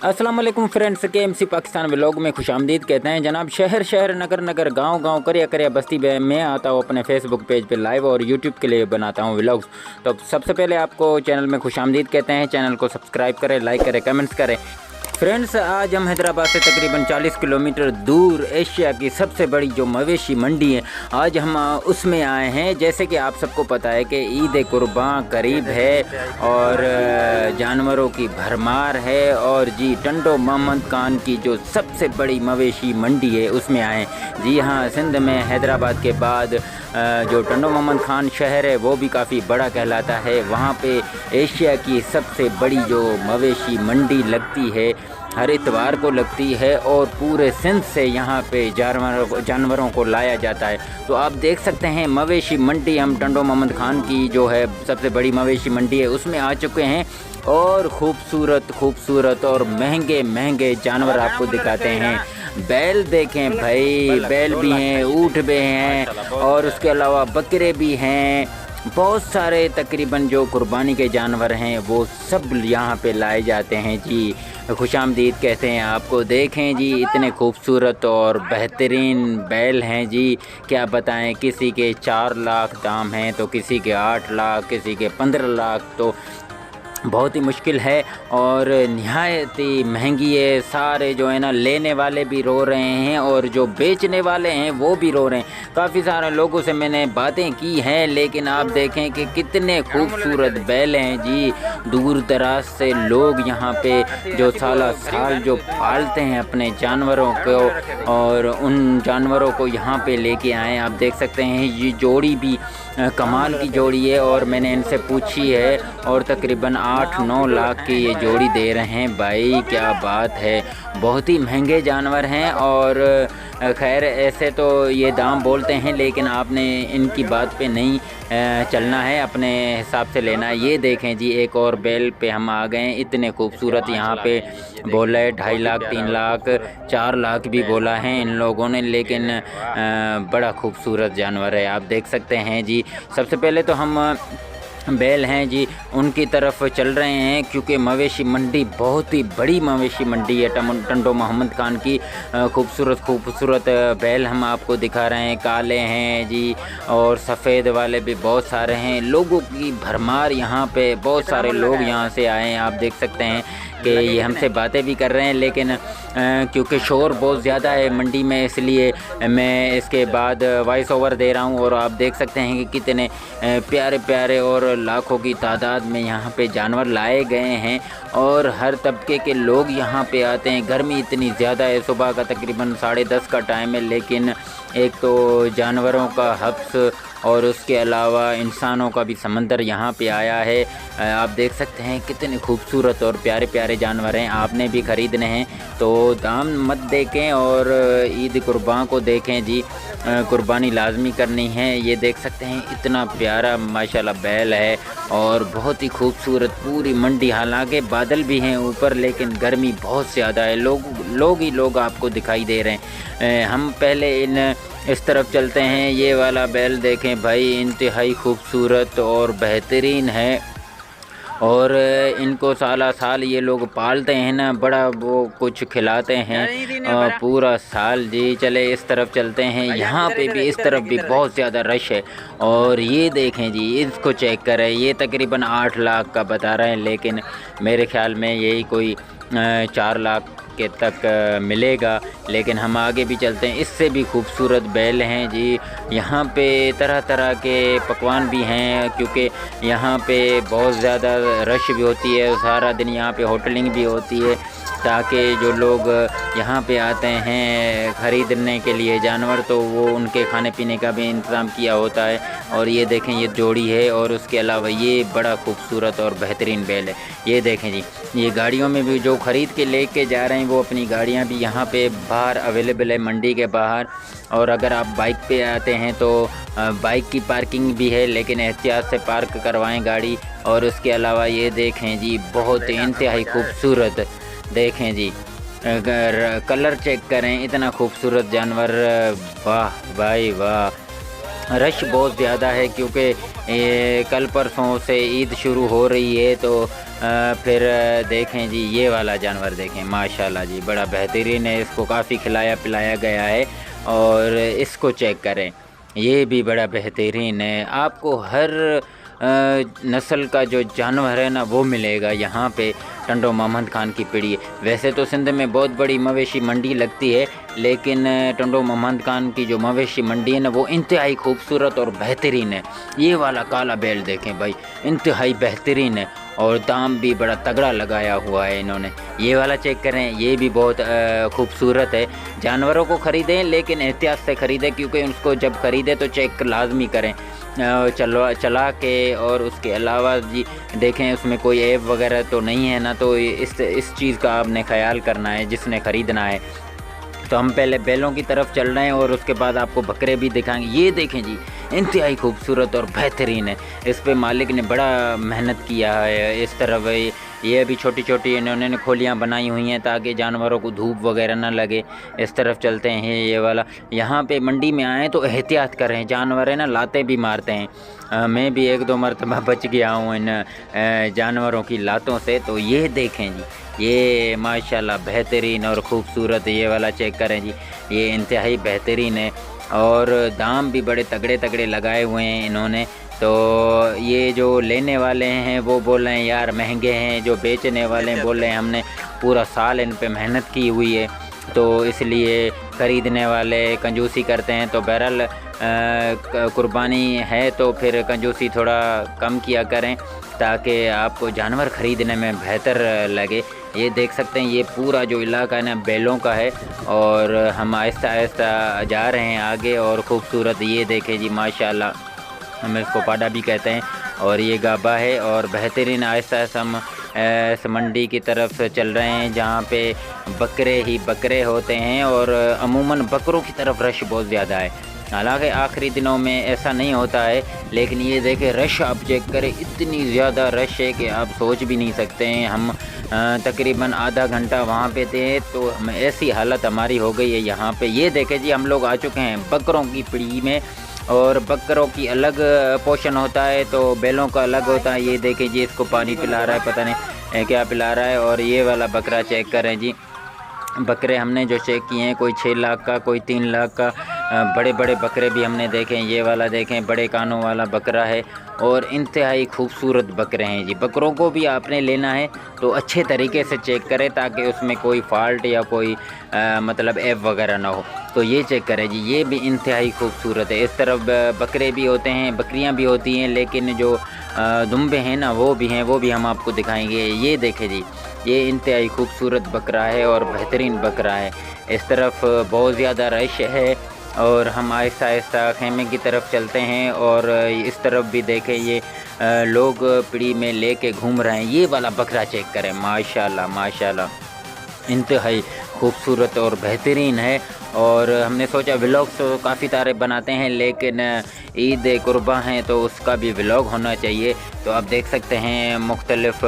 अस्सलाम वालेकुम friends, KMC Pakistan vlog में खुशामदीद कहते हैं जनाब। शहर शहर नगर नगर गांव गांव करिया करिया बस्ती में आता हूँ अपने फेसबुक पेज पे लाइव और यूट्यूब के लिए बनाता हूँ व्लॉग्स। तो सबसे पहले आपको चैनल में खुशामदीद कहते हैं। चैनल को सब्सक्राइब करें, लाइक करें, कमेंट्स करें। फ्रेंड्स, आज हम हैदराबाद से तकरीबन 40 किलोमीटर दूर एशिया की सबसे बड़ी जो मवेशी मंडी है, आज हम उसमें आए हैं। जैसे कि आप सबको पता है कि ईद कुर्बान करीब है और जानवरों की भरमार है। और जी, टंडो मोहम्मद खान की जो सबसे बड़ी मवेशी मंडी है उसमें आए हैं। जी हाँ, सिंध में हैदराबाद के बाद जो टंडो मोहम्मद खान शहर है वो भी काफ़ी बड़ा कहलाता है। वहाँ पे एशिया की सबसे बड़ी जो मवेशी मंडी लगती है, हर इतवार को लगती है और पूरे सिंध से यहाँ पे जानवरों को लाया जाता है। तो आप देख सकते हैं मवेशी मंडी, हम टंडो मोहम्मद खान की जो है सबसे बड़ी मवेशी मंडी है उसमें आ चुके हैं। और खूबसूरत और महंगे महंगे जानवर आपको दिखाते हैं। बैल देखें भाई, बैल भी हैं, ऊँट भी हैं और उसके अलावा बकरे भी हैं। बहुत सारे तकरीबन जो कुर्बानी के जानवर हैं वो सब यहाँ पे लाए जाते हैं। जी, खुशामदीद कहते हैं आपको। देखें जी, इतने खूबसूरत और बेहतरीन बैल हैं जी, क्या बताएं। किसी के 4 लाख दाम हैं तो किसी के 8 लाख, किसी के 15 लाख। तो बहुत ही मुश्किल है और निहायत ही महंगी है। सारे जो है ना, लेने वाले भी रो रहे हैं और जो बेचने वाले हैं वो भी रो रहे हैं। काफ़ी सारे लोगों से मैंने बातें की हैं, लेकिन आप देखें कि कितने खूबसूरत बैल हैं जी। दूर दराज से लोग यहाँ पे जो साल जो पालते हैं अपने जानवरों को और उन जानवरों को यहाँ पे लेके आए। आप देख सकते हैं ये जोड़ी भी कमाल की जोड़ी है और मैंने इनसे पूछी है और तकरीबन 8-9 लाख की ये जोड़ी दे रहे हैं। भाई क्या बात है, बहुत ही महंगे जानवर हैं। और खैर, ऐसे तो ये दाम बोलते हैं लेकिन आपने इनकी बात पे नहीं चलना है, अपने हिसाब से लेना है। ये देखें जी, एक और बैल पे हम आ गए हैं। इतने खूबसूरत, यहाँ पे बोला है 2.5 लाख, 3 लाख, 4 लाख भी बोला है इन लोगों ने, लेकिन बड़ा खूबसूरत जानवर है। आप देख सकते हैं जी। सबसे पहले तो हम बैल हैं जी उनकी तरफ चल रहे हैं, क्योंकि मवेशी मंडी बहुत ही बड़ी मवेशी मंडी है टंडो मोहम्मद खान की। खूबसूरत बैल हम आपको दिखा रहे हैं। काले हैं जी और सफ़ेद वाले भी बहुत सारे हैं। लोगों की भरमार यहाँ पे, बहुत सारे लोग यहाँ से आए हैं। आप देख सकते हैं कि ये हमसे बातें भी कर रहे हैं, लेकिन क्योंकि शोर बहुत ज़्यादा है मंडी में, इसलिए मैं इसके बाद वॉइस ओवर दे रहा हूँ। और आप देख सकते हैं कि कितने प्यारे प्यारे और लाखों की तादाद में यहाँ पे जानवर लाए गए हैं और हर तबके के लोग यहाँ पे आते हैं। गर्मी इतनी ज़्यादा है, सुबह का तकरीबन 10:30 का टाइम है, लेकिन एक तो जानवरों का हब्स और उसके अलावा इंसानों का भी समंदर यहाँ पे आया है। आप देख सकते हैं कितने खूबसूरत और प्यारे प्यारे जानवर हैं। आपने भी ख़रीदने हैं तो दाम मत देखें और ईद कुर्बान को देखें जी, कुर्बानी लाजमी करनी है। ये देख सकते हैं इतना प्यारा माशाल्लाह बैल है और बहुत ही खूबसूरत पूरी मंडी। हालांकि बादल भी हैं ऊपर, लेकिन गर्मी बहुत ज़्यादा है। लोग आपको दिखाई दे रहे हैं। हम पहले इस तरफ चलते हैं। ये वाला बैल देखें भाई, इंतहाई खूबसूरत और बेहतरीन है और इनको साल ये लोग पालते हैं ना, बड़ा वो कुछ खिलाते हैं पूरा साल जी। चले इस तरफ चलते हैं। यहाँ पे भी, इस तरफ भी बहुत ज़्यादा रश है। और ये देखें जी, इसको चेक करें, ये तकरीबन 8 लाख का बता रहे हैं, लेकिन मेरे ख्याल में यही कोई 4 लाख के तक मिलेगा। लेकिन हम आगे भी चलते हैं। इससे भी खूबसूरत बैल हैं जी। यहाँ पे तरह तरह के पकवान भी हैं, क्योंकि यहाँ पे बहुत ज़्यादा रश भी होती है। सारा दिन यहाँ पे होटलिंग भी होती है, ताकि जो लोग यहाँ पे आते हैं ख़रीदने के लिए जानवर, तो वो उनके खाने पीने का भी इंतज़ाम किया होता है। और ये देखें, ये जोड़ी है और उसके अलावा ये बड़ा खूबसूरत और बेहतरीन बैल है। ये देखें जी, ये गाड़ियों में भी जो ख़रीद के लेके जा रहे हैं वो अपनी गाड़ियाँ भी यहाँ पे बाहर अवेलेबल है, मंडी के बाहर। और अगर आप बाइक पे आते हैं तो बाइक की पार्किंग भी है, लेकिन एहतियात से पार्क करवाएं गाड़ी। और उसके अलावा ये देखें जी, बहुत इंतहाई खूबसूरत, देखें जी, अगर कलर चेक करें, इतना खूबसूरत जानवर। वाह भाई वाह। रश बहुत ज़्यादा है, क्योंकि कल परसों से ईद शुरू हो रही है, तो फिर देखें जी ये वाला जानवर देखें, माशाल्लाह जी बड़ा बेहतरीन है, इसको काफ़ी खिलाया पिलाया गया है। और इसको चेक करें, ये भी बड़ा बेहतरीन है। आपको हर नस्ल का जो जानवर है ना वो मिलेगा यहाँ पे टंडो मोहम्मद खान की पीढ़ी। वैसे तो सिंध में बहुत बड़ी मवेशी मंडी लगती है, लेकिन टंडो मोहम्मद खान की जो मवेशी मंडी है ना वो इंतहाई खूबसूरत और बेहतरीन है। ये वाला काला बैल देखें भाई, इंतहाई बेहतरीन है और दाम भी बड़ा तगड़ा लगाया हुआ है इन्होंने। ये वाला चेक करें, ये भी बहुत खूबसूरत है। जानवरों को ख़रीदें लेकिन एहतियात से ख़रीदें, क्योंकि उसको जब ख़रीदें तो चेक लाजमी करें चला के। और उसके अलावा जी देखें उसमें कोई ऐप वगैरह तो नहीं है ना, तो इस चीज़ का आपने ख्याल करना है जिसने ख़रीदना है। तो हम पहले बैलों की तरफ चल रहे हैं और उसके बाद आपको बकरे भी दिखाएंगे। ये देखें जी, इंतहाई खूबसूरत और बेहतरीन है। इस पे मालिक ने बड़ा मेहनत किया है। इस तरफ ये अभी छोटी छोटी इन्होंने खोलियाँ बनाई हुई हैं ताकि जानवरों को धूप वगैरह ना लगे। इस तरफ चलते हैं, ये वाला। यहाँ पे मंडी में आएँ तो एहतियात करें, जानवर है ना लातें भी मारते हैं। मैं भी एक दो मरतबा बच गया हूँ इन जानवरों की लातों से। तो ये देखें जी, ये माशाल्लाह बेहतरीन और ख़ूबसूरत, ये वाला चेक करें जी, ये इंतहाई बेहतरीन है। और दाम भी बड़े तगड़े तगड़े लगाए हुए हैं इन्होंने। तो ये जो लेने वाले हैं वो बोल रहे हैं यार महंगे हैं, जो बेचने वाले हैं बोल रहे हैं हमने पूरा साल इन पे मेहनत की हुई है, तो इसलिए ख़रीदने वाले कंजूसी करते हैं। तो बहरहाल कुर्बानी है तो फिर कंजूसी थोड़ा कम किया करें ताकि आपको जानवर ख़रीदने में बेहतर लगे। ये देख सकते हैं, ये पूरा जो इलाका है ना बैलों का है और हम आहिस्ता आहिस्ता जा रहे हैं आगे। और ख़ूबसूरत ये देखें जी, माशाल्लाह, हम इसको पाडा भी कहते हैं। और ये गाबा है और बेहतरीन आहिस्ता आहिस्ता हम इस मंडी की तरफ से चल रहे हैं जहाँ पे बकरे ही बकरे होते हैं। और अमूमन बकरों की तरफ रश बहुत ज़्यादा है, हालांकि आखिरी दिनों में ऐसा नहीं होता है। लेकिन ये देखें रश आप चेक करें, इतनी ज़्यादा रश है कि आप सोच भी नहीं सकते हैं। हम तकरीबन आधा घंटा वहाँ पे थे तो ऐसी हालत हमारी हो गई है यहाँ पे। ये देखें जी, हम लोग आ चुके हैं बकरों की पीढ़ी में। और बकरों की अलग पोषण होता है तो बैलों का अलग होता है। ये देखें जी, इसको पानी पिला रहा है, पता नहीं क्या पिला रहा है। और ये वाला बकरा चेक करें जी, बकरे हमने जो चेक किए हैं कोई 6 लाख का, कोई 3 लाख का। बड़े बड़े बकरे भी हमने देखे हैं। ये वाला देखें, बड़े कानों वाला बकरा है और इंतहाई खूबसूरत बकरे हैं जी। बकरों को भी आपने लेना है तो अच्छे तरीके से चेक करें ताकि उसमें कोई फ़ाल्ट या कोई मतलब ऐप वगैरह ना हो। तो ये चेक करें जी, ये भी इंतहाई खूबसूरत है। इस तरफ बकरे भी होते हैं, बकरियां भी होती हैं, लेकिन जो दुम्बे हैं ना वो भी हैं, वो भी हम आपको दिखाएंगे। ये देखें जी, ये इंतहाई खूबसूरत बकरा है और बेहतरीन बकरा है। इस तरफ बहुत ज़्यादा रश है और हम आहिस्ता आहिस्ता खेमे की तरफ चलते हैं। और इस तरफ भी देखें, ये लोग पीढ़ी में लेके घूम रहे हैं। ये वाला बकरा चेक करें, माशाल्लाह माशाल्लाह, इंतहाई खूबसूरत और बेहतरीन है। और हमने सोचा व्लॉग्स तो काफ़ी सारे बनाते हैं, लेकिन ईद कुर्बा हैं तो उसका भी व्लॉग होना चाहिए। तो आप देख सकते हैं मुख्तलिफ़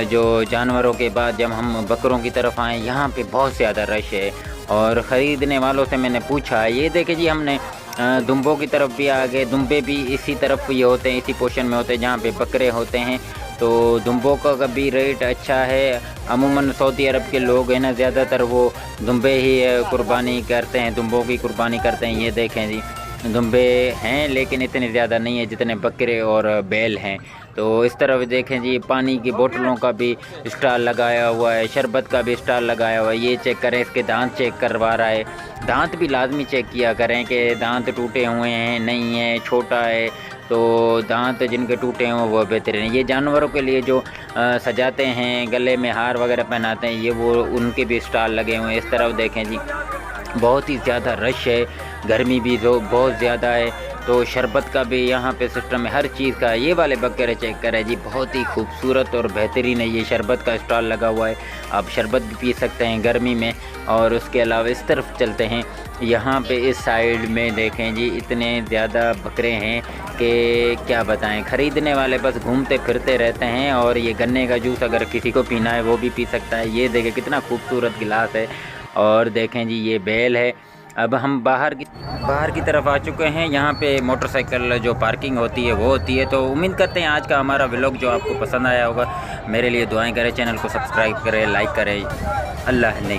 जो जानवरों के बाद जब हम बकरों की तरफ आए, यहाँ पे बहुत ज़्यादा रश है। और ख़रीदने वालों से मैंने पूछा, ये देखे जी, हमने दुम्बों की तरफ भी आ गए। दुम्बे भी इसी तरफ ये होते हैं, इसी पोर्शन में होते हैं जहाँ पे बकरे होते हैं। तो दुम्बों का भी रेट अच्छा है। अमूमन सऊदी अरब के लोग हैं ना, ज़्यादातर वो दुम्बे ही कुर्बानी करते हैं, दुम्बों की कुर्बानी करते हैं। ये देखें जी, दुम्बे हैं लेकिन इतने ज़्यादा नहीं है जितने बकरे और बैल हैं। तो इस तरफ देखें जी, पानी की बोतलों का भी स्टॉल लगाया हुआ है, शरबत का भी स्टॉल लगाया हुआ है। ये चेक करें, इसके दांत चेक करवा रहा है। दांत भी लाजमी चेक किया करें कि दांत टूटे हुए हैं नहीं है, छोटा है। तो दांत जिनके टूटे हैं वो बेहतरीन है। ये जानवरों के लिए जो सजाते हैं, गले में हार वगैरह पहनाते हैं, ये वो उनके भी स्टॉल लगे हुए हैं। इस तरफ देखें जी, बहुत ही ज़्यादा रश है, गर्मी भी जो बहुत ज़्यादा है। तो शरबत का भी यहाँ पे सिस्टम है, हर चीज़ का। ये वाले बकरे चेक करें जी, बहुत ही खूबसूरत और बेहतरीन है। ये शरबत का स्टॉल लगा हुआ है, आप शरबत भी पी सकते हैं गर्मी में। और उसके अलावा इस तरफ चलते हैं, यहाँ पे इस साइड में देखें जी, इतने ज़्यादा बकरे हैं कि क्या बताएं। ख़रीदने वाले बस घूमते फिरते रहते हैं। और ये गन्ने का जूस अगर किसी को पीना है वो भी पी सकता है। ये देखें कितना खूबसूरत गिलास है। और देखें जी, ये बैल है अब हम बाहर की तरफ आ चुके हैं। यहाँ पे मोटरसाइकिल जो पार्किंग होती है वो होती है। तो उम्मीद करते हैं आज का हमारा व्लॉग जो आपको पसंद आया होगा। मेरे लिए दुआएं करें, चैनल को सब्सक्राइब करें, लाइक करें। अल्लाह ने